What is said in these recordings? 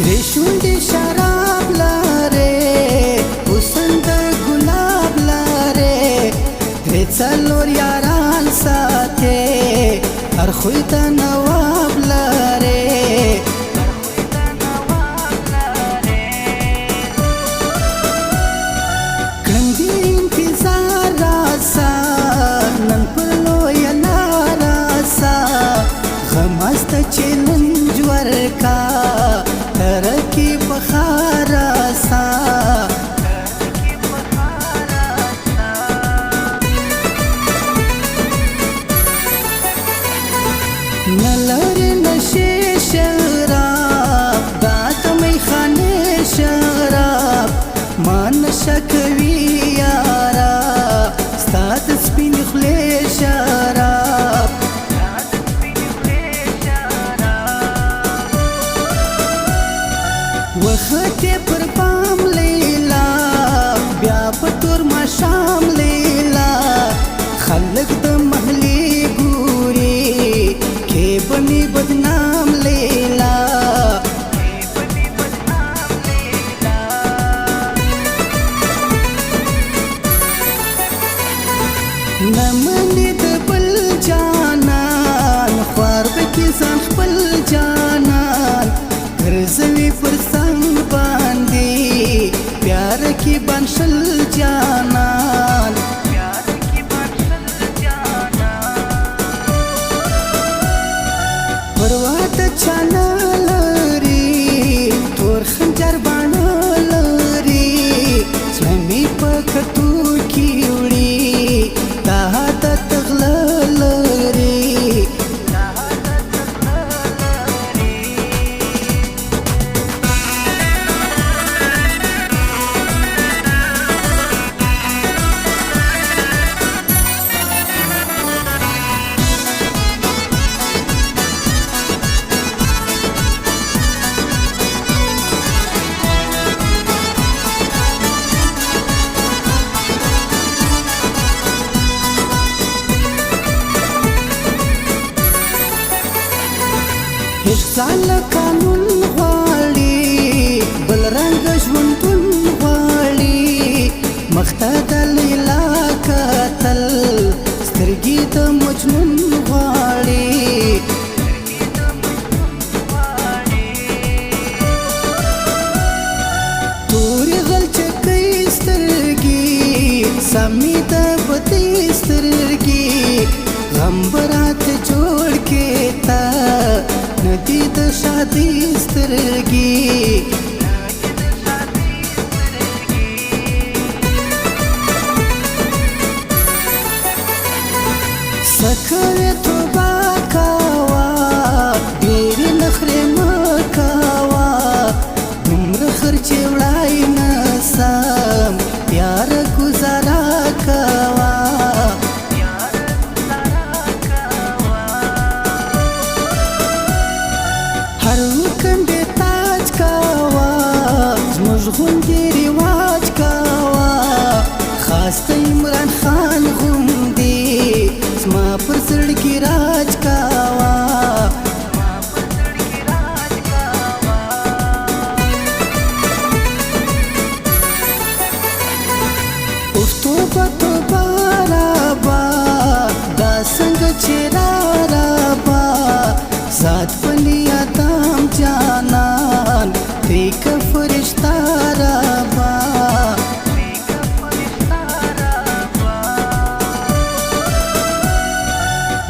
شونډې شراب لرې حسن د ګلاب لرې درې څلور یاران ساتې هر خوی ته نواب لرې کړم دې انتظار راسه نن په لویه لاره راسه غمسته چې لنج ورکا ترکی بخارا سا نلری نشی شراب دات می خانه شراب ما نشکوی یارا ستاد سپین خلی شراب وخت پر پام لیلا بیا پتور ما شام لیلا خلق د محلی ګوري کې بني بدنام لیلا نمنې د بل جانان خوار بکی ځان خپل جانان ګرځوي پر څنګ باندې پیار کې بنشل جانان پروا د چانه لري تور خنجر باڼه لري زړه مې په کتو کې وړي دا د تغله لري ځان قانون غواړي بل رنګ ژوندون غواړي مخته د لیلا کتل سترګې د مجنون غواړي تورې غلچکۍ سترګې سمې د بدې سترګې غم برات جوړ کې تا ندی د شادي سترګې سکوي توبه کاوه ډېرې نخرې مه کوه دومره خرچې وړای نه سم یاره ګزاره کوه غوندې رواج کاوه خاسته عمران خان غوندې زما پر زړه کې راج کاوه اوف توبه توبه رابه دا څنګه چې رابه ذات پنې ادم جانان دی که فرشته رابه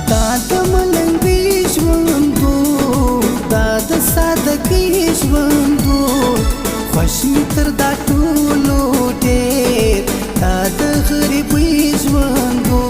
دا د ملنګۍ ژوندو دا د سادګۍ ژوندو خوښ مې تر دا ټولو ډېر دا د غریبۍ ژوندو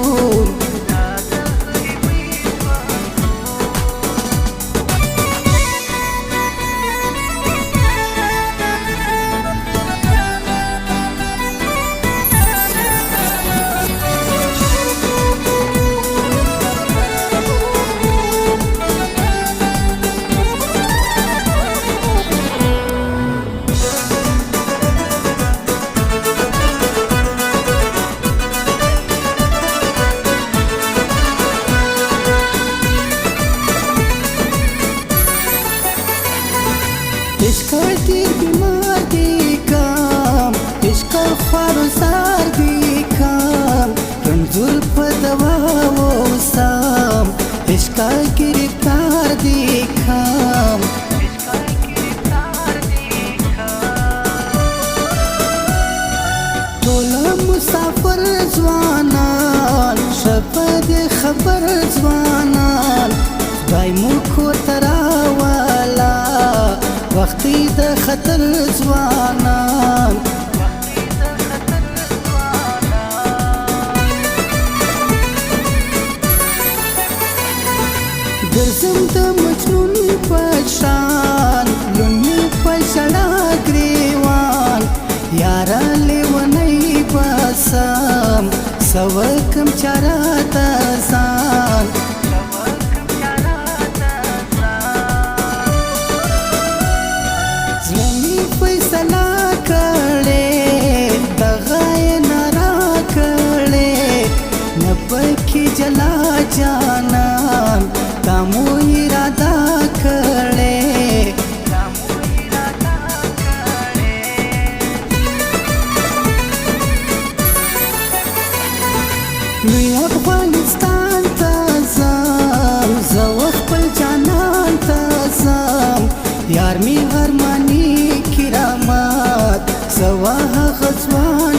خطر ځوانان ګرځم د مجنون په شان لومې په ژړا ګریوان یاره لیونی بسم سوکم چاره ته ځان زړه مې فیصله کړې دغه یې نه راکړې نه پکې جلا جانان تا مو اراده کړې لوی افغانستان ته ځم زه خپل جانان ته ځم یار مې ارماني کرامت زه هغه ځوان